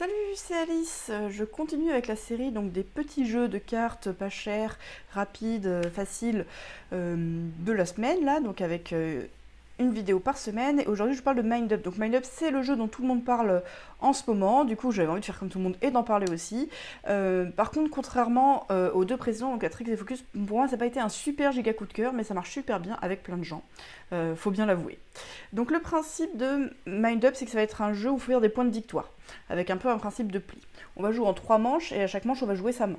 Salut, c'est Alice. Je continue avec la série donc des petits jeux de cartes pas chers, rapides, faciles de la semaine là, donc avec une vidéo par semaine. Et aujourd'hui, je parle de Mind Up. Donc Mind Up, c'est le jeu dont tout le monde parle en ce moment. Du coup, j'avais envie de faire comme tout le monde et d'en parler aussi. Par contre, contrairement aux deux précédents, donc à Tricks et Focus, pour moi, ça n'a pas été un super giga coup de cœur, mais ça marche super bien avec plein de gens. Faut bien l'avouer. Donc le principe de Mind Up, c'est que ça va être un jeu où il faut faire des points de victoire, avec un peu un principe de pli. On va jouer en 3 manches et à chaque manche, on va jouer sa main.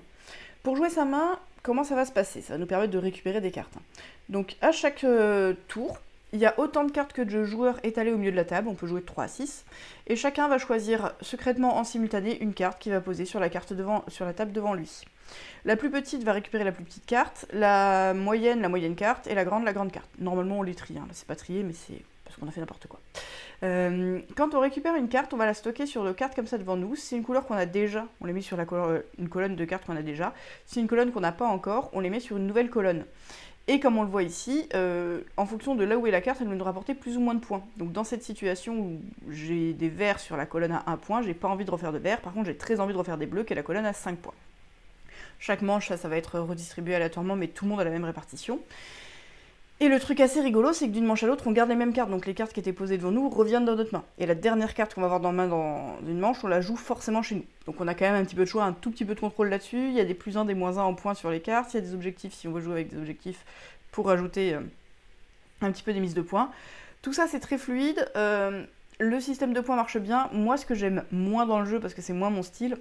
Pour jouer sa main, comment ça va se passer? Ça va nous permettre de récupérer des cartes. Donc à chaque tour, il y a autant de cartes que de joueurs étalés au milieu de la table, on peut jouer de 3 à 6, et chacun va choisir secrètement en simultané une carte qu'il va poser sur la table devant lui. La plus petite va récupérer la plus petite carte, la moyenne carte, et la grande carte. Normalement on les trie, là c'est pas trié, mais c'est parce qu'on a fait n'importe quoi. Quand on récupère une carte, on va la stocker sur deux cartes comme ça devant nous. Si c'est une couleur qu'on a déjà, on les met sur une colonne de cartes qu'on a déjà. Si c'est une colonne qu'on n'a pas encore, on les met sur une nouvelle colonne. Et comme on le voit ici, en fonction de là où est la carte, elle va nous rapporter plus ou moins de points. Donc dans cette situation où j'ai des verts sur la colonne à 1 point, j'ai pas envie de refaire de verts, par contre j'ai très envie de refaire des bleus qui est la colonne à 5 points. Chaque manche, ça va être redistribué aléatoirement, mais tout le monde a la même répartition. Et le truc assez rigolo, c'est que d'une manche à l'autre, on garde les mêmes cartes. Donc les cartes qui étaient posées devant nous reviennent dans notre main. Et la dernière carte qu'on va avoir dans la main dans une manche, on la joue forcément chez nous. Donc on a quand même un petit peu de choix, un tout petit peu de contrôle là-dessus. Il y a des plus 1, des moins 1 en points sur les cartes. Il y a des objectifs si on veut jouer avec des objectifs pour rajouter un petit peu des mises de points. Tout ça, c'est très fluide. Le système de points marche bien. Moi, ce que j'aime moins dans le jeu, parce que c'est moins mon style,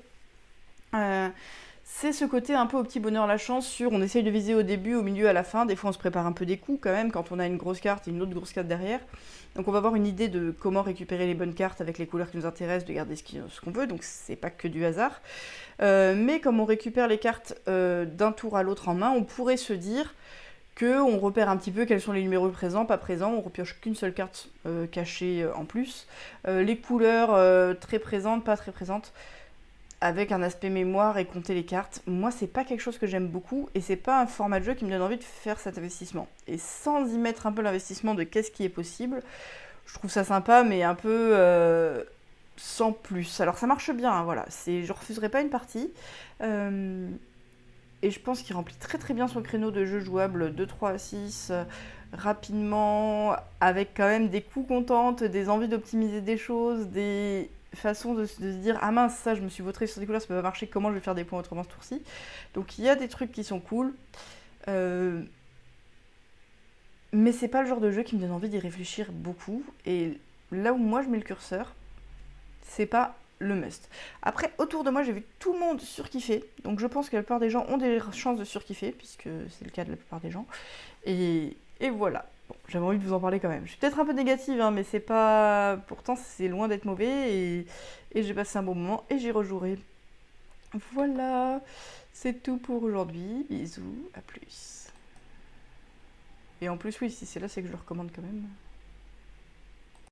c'est ce côté un peu au petit bonheur la chance sur on essaye de viser au début, au milieu, à la fin. Des fois on se prépare un peu des coups quand même quand on a une grosse carte et une autre grosse carte derrière. Donc on va avoir une idée de comment récupérer les bonnes cartes avec les couleurs qui nous intéressent, de garder ce qu'on veut, donc c'est pas que du hasard. Mais comme on récupère les cartes d'un tour à l'autre en main, on pourrait se dire qu'on repère un petit peu quels sont les numéros présents, pas présents, on repioche qu'une seule carte cachée en plus. Les couleurs très présentes, pas très présentes, avec un aspect mémoire et compter les cartes. Moi, c'est pas quelque chose que j'aime beaucoup et c'est pas un format de jeu qui me donne envie de faire cet investissement. Et sans y mettre un peu l'investissement de qu'est-ce qui est possible, je trouve ça sympa, mais un peu sans plus. Alors ça marche bien, hein, voilà. Je refuserai pas une partie. Et je pense qu'il remplit très très bien son créneau de jeu jouable de 3 à 6, rapidement, avec quand même des coups contentes, des envies d'optimiser des choses, des façons de se dire ah mince, ça je me suis vautré sur des couleurs, ça peut pas marcher, comment je vais faire des points autrement ce tour-ci. Donc il y a des trucs qui sont cool, mais c'est pas le genre de jeu qui me donne envie d'y réfléchir beaucoup. Et là où moi je mets le curseur, c'est pas le must. Après, autour de moi, j'ai vu tout le monde surkiffer, donc je pense que la plupart des gens ont des chances de surkiffer, puisque c'est le cas de la plupart des gens. Et voilà. Bon, j'avais envie de vous en parler quand même. Je suis peut-être un peu négative, hein, mais c'est pas. Pourtant, c'est loin d'être mauvais, et j'ai passé un bon moment, et j'y rejouerai. Voilà, c'est tout pour aujourd'hui. Bisous, à plus. Et en plus, oui, si c'est là, c'est que je le recommande quand même.